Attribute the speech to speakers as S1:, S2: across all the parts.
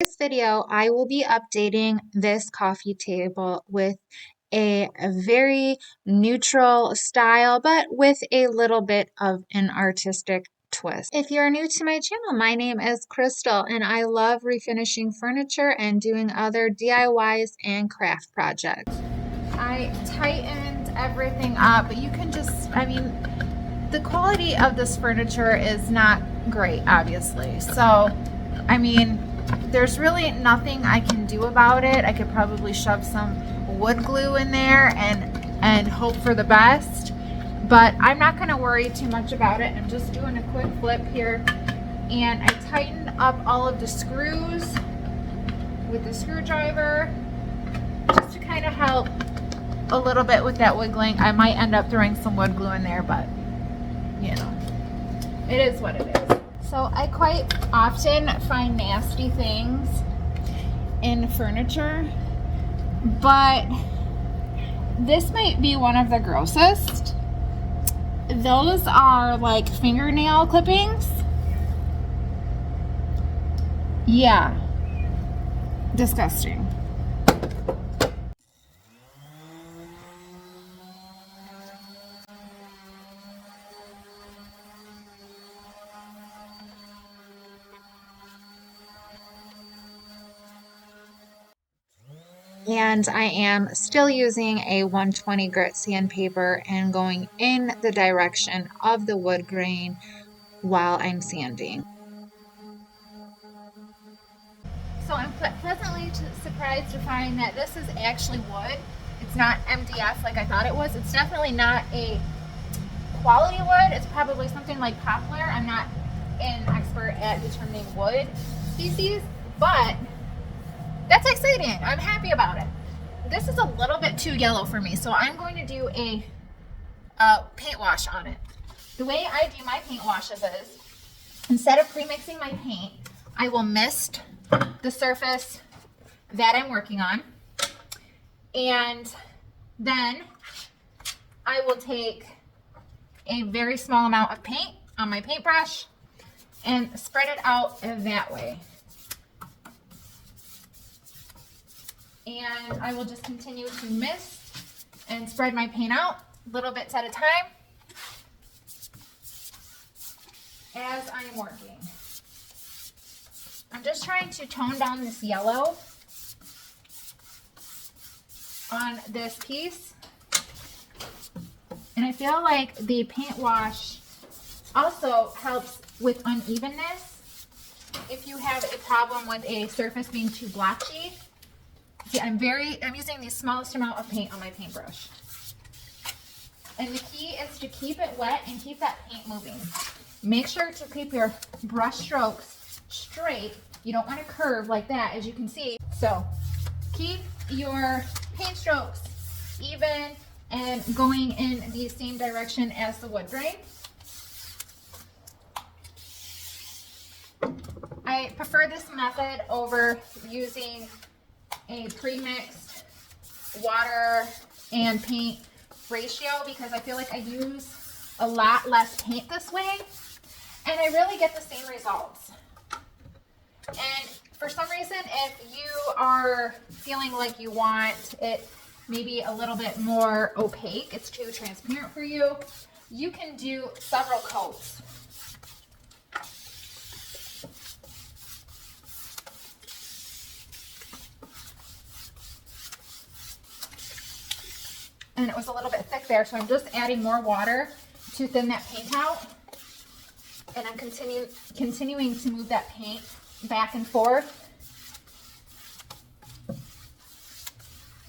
S1: This video, I will be updating this coffee table with a very neutral style, but with a little bit of an artistic twist. If you're new to my channel, my name is Crystal, and I love refinishing furniture and doing other DIYs and craft projects. I tightened everything up, but you can just, the quality of this furniture is not great, obviously. So, there's really nothing I can do about it. I could probably shove some wood glue in there and hope for the best, but I'm not going to worry too much about it. I'm just doing a quick flip here, and I tightened up all of the screws with the screwdriver just to kind of help a little bit with that wiggling. I might end up throwing some wood glue in there, but you know, it is what it is. So I quite often find nasty things in furniture, but this might be one of the grossest. Those are like fingernail clippings. Yeah, disgusting. And I am still using a 120 grit sandpaper and going in the direction of the wood grain while I'm sanding. So I'm pleasantly surprised to find that this is actually wood. It's not MDF like I thought it was. It's definitely not a quality wood. It's probably something like poplar. I'm not an expert at determining wood species, but that's exciting. I'm happy about it. This is a little bit too yellow for me, so I'm going to do a paint wash on it. The way I do my paint washes is, instead of pre-mixing my paint, I will mist the surface that I'm working on, and then I will take a very small amount of paint on my paintbrush and spread it out that way. And I will just continue to mist and spread my paint out little bits at a time as I'm working. I'm just trying to tone down this yellow on this piece. And I feel like the paint wash also helps with unevenness. If you have a problem with a surface being too blotchy, see, I'm using the smallest amount of paint on my paintbrush. And the key is to keep it wet and keep that paint moving. Make sure to keep your brush strokes straight. You don't want to curve like that, as you can see. So keep your paint strokes even and going in the same direction as the wood grain. I prefer this method over using a pre-mixed water and paint ratio because I feel like I use a lot less paint this way and I really get the same results. And for some reason, if you are feeling like you want it maybe a little bit more opaque, it's too transparent for you, you can do several coats. And it was a little bit thick there, so I'm just adding more water to thin that paint out. And I'm continuing to move that paint back and forth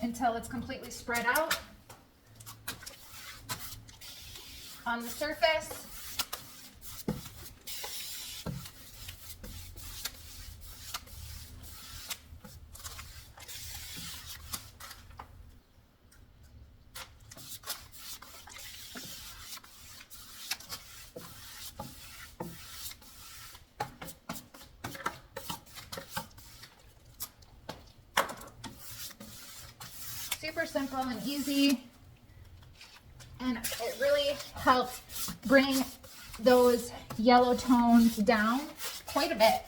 S1: until it's completely spread out on the surface. Super simple and easy, and it really helps bring those yellow tones down quite a bit.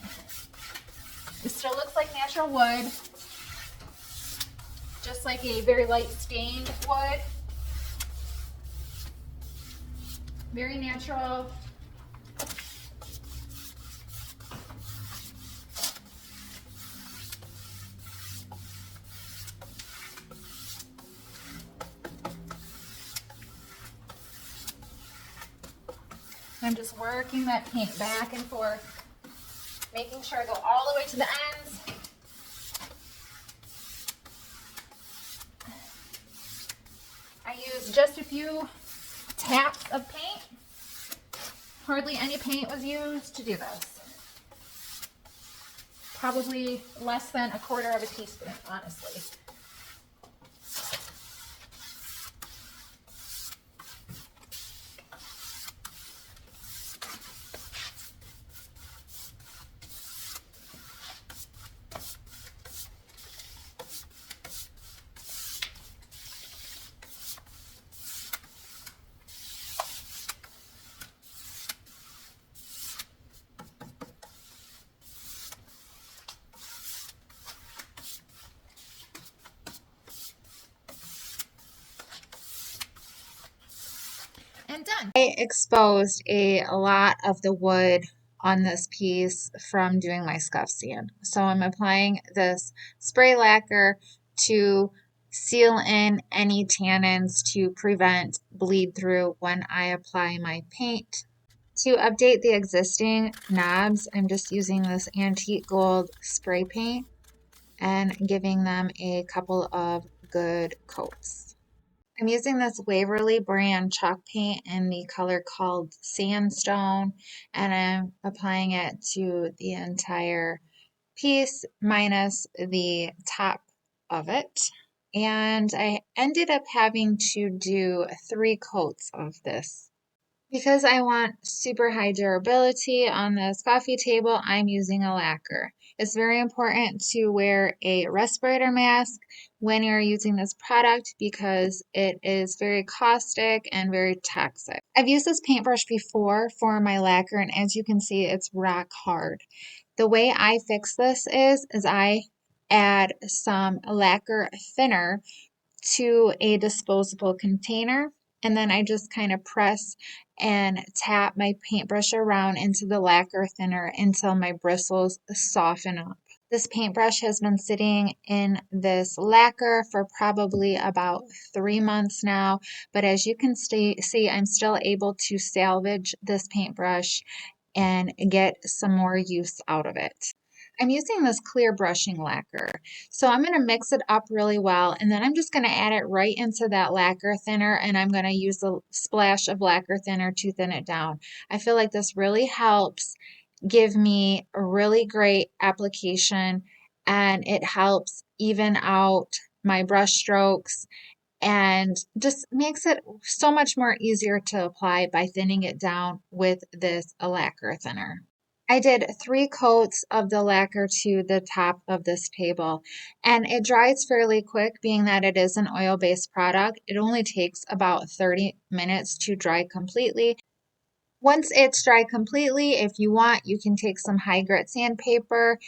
S1: It still looks like natural wood, just like a very light stained wood. Very natural. I'm just working that paint back and forth, making sure I go all the way to the ends. I use just a few taps of paint. Hardly any paint was used to do this. Probably less than 1/4 of a teaspoon, honestly. And done. I exposed a lot of the wood on this piece from doing my scuff sand. So I'm applying this spray lacquer to seal in any tannins to prevent bleed through when I apply my paint. To update the existing knobs, I'm just using this antique gold spray paint and giving them a couple of good coats. I'm using this Waverly brand chalk paint in the color called Sandstone, and I'm applying it to the entire piece minus the top of it. And I ended up having to do 3 coats of this. Because I want super high durability on this coffee table, I'm using a lacquer. It's very important to wear a respirator mask when you're using this product because it is very caustic and very toxic. I've used this paintbrush before for my lacquer, and as you can see, it's rock hard. The way I fix this is I add some lacquer thinner to a disposable container, and then I just kind of press and tap my paintbrush around into the lacquer thinner until my bristles soften up. This paintbrush has been sitting in this lacquer for probably about 3 months now, but as you can see, I'm still able to salvage this paintbrush and get some more use out of it. I'm using this clear brushing lacquer. So I'm going to mix it up really well, and then I'm just going to add it right into that lacquer thinner, and I'm going to use a splash of lacquer thinner to thin it down. I feel like this really helps give me a really great application, and it helps even out my brush strokes and just makes it so much more easier to apply by thinning it down with this lacquer thinner. I did 3 coats of the lacquer to the top of this table, and it dries fairly quick being that it is an oil-based product. It only takes about 30 minutes to dry completely. Once it's dry completely, if you want, you can take some high grit sandpaper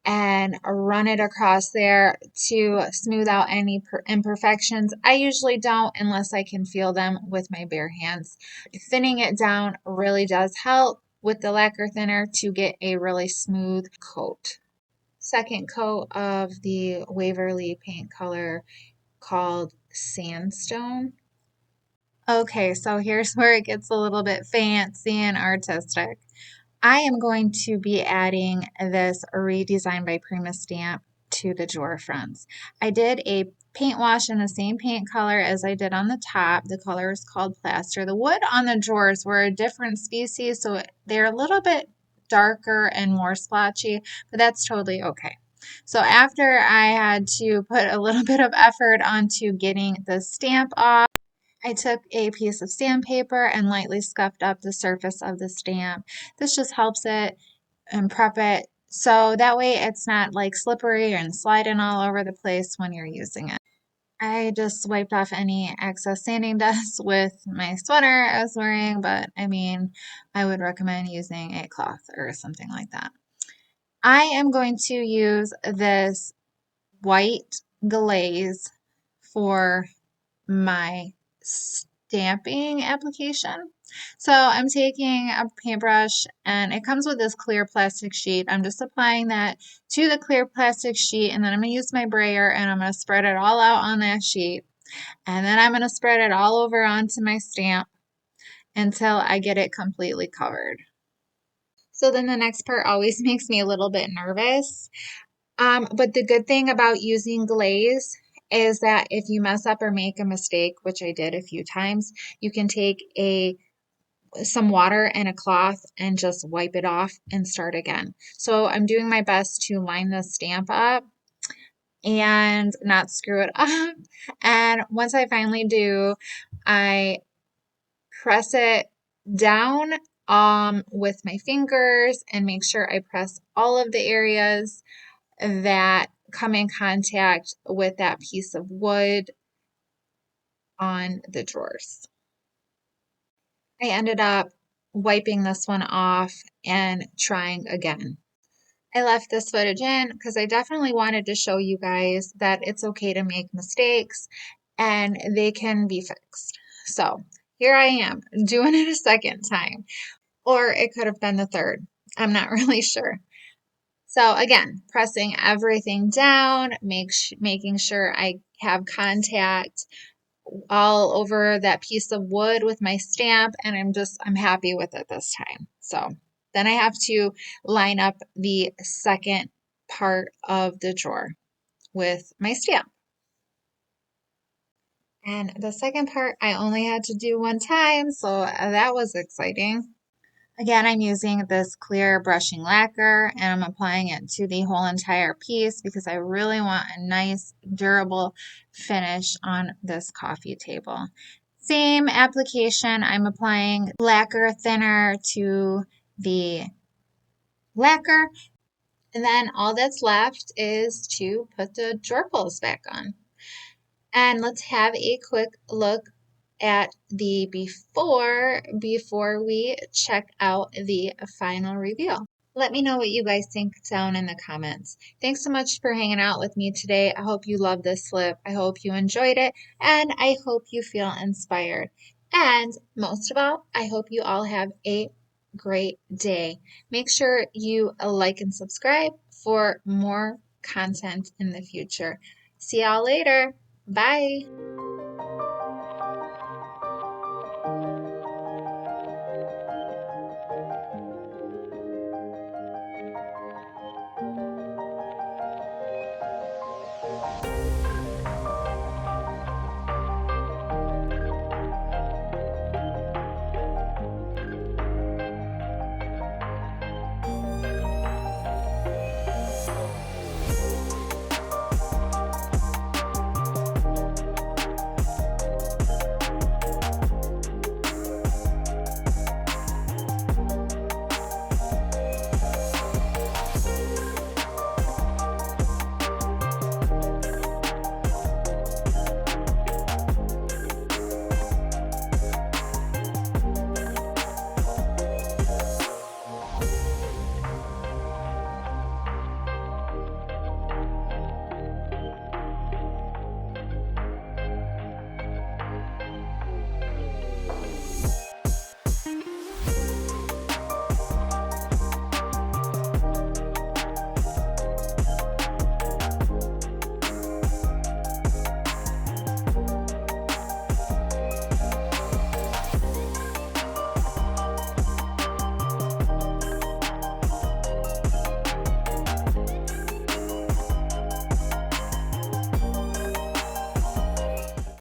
S1: and run it across there to smooth out any imperfections. I usually don't unless I can feel them with my bare hands. Thinning it down really does help with the lacquer thinner to get a really smooth coat. Second coat of the Waverly paint color called Sandstone. Okay, so here's where it gets a little bit fancy and artistic. I am going to be adding this Redesign by Prima stamp to the drawer fronts. I did a paint wash in the same paint color as I did on the top. The color is called Plaster. The wood on the drawers were a different species, so they're a little bit darker and more splotchy, but that's totally okay. So after I had to put a little bit of effort onto getting the stamp off, I took a piece of sandpaper and lightly scuffed up the surface of the stamp. This just helps it and prep it so that way it's not like slippery and sliding all over the place when you're using it. I just wiped off any excess sanding dust with my sweater I was wearing, but I mean, I would recommend using a cloth or something like that. I am going to use this white glaze for my stamping application. So I'm taking a paintbrush and it comes with this clear plastic sheet. I'm just applying that to the clear plastic sheet, and then I'm going to use my brayer and I'm going to spread it all out on that sheet. And then I'm going to spread it all over onto my stamp until I get it completely covered. So then the next part always makes me a little bit nervous. But the good thing about using glaze is that if you mess up or make a mistake, which I did a few times, you can take some water and a cloth and just wipe it off and start again. So I'm doing my best to line the stamp up and not screw it up. And once I finally do, I press it down with my fingers and make sure I press all of the areas that come in contact with that piece of wood on the drawers. I ended up wiping this one off and trying again. I left this footage in because I definitely wanted to show you guys that it's okay to make mistakes and they can be fixed. So here I am doing it a second time, or it could have been the third. I'm not really sure. So again, pressing everything down, making sure I have contact all over that piece of wood with my stamp, and I'm happy with it this time. So then I have to line up the second part of the drawer with my stamp. And the second part I only had to do one time, so that was exciting. Again, I'm using this clear brushing lacquer and I'm applying it to the whole entire piece because I really want a nice durable finish on this coffee table. Same application, I'm applying lacquer thinner to the lacquer, and then all that's left is to put the drawer pulls back on. And let's have a quick look at the before we check out the final reveal. Let me know what you guys think down in the comments. Thanks so much for hanging out with me today. I hope you love this slip. I hope you enjoyed it, and I hope you feel inspired. And most of all, I hope you all have a great day. Make sure you like and subscribe for more content in the future. See y'all later. Bye.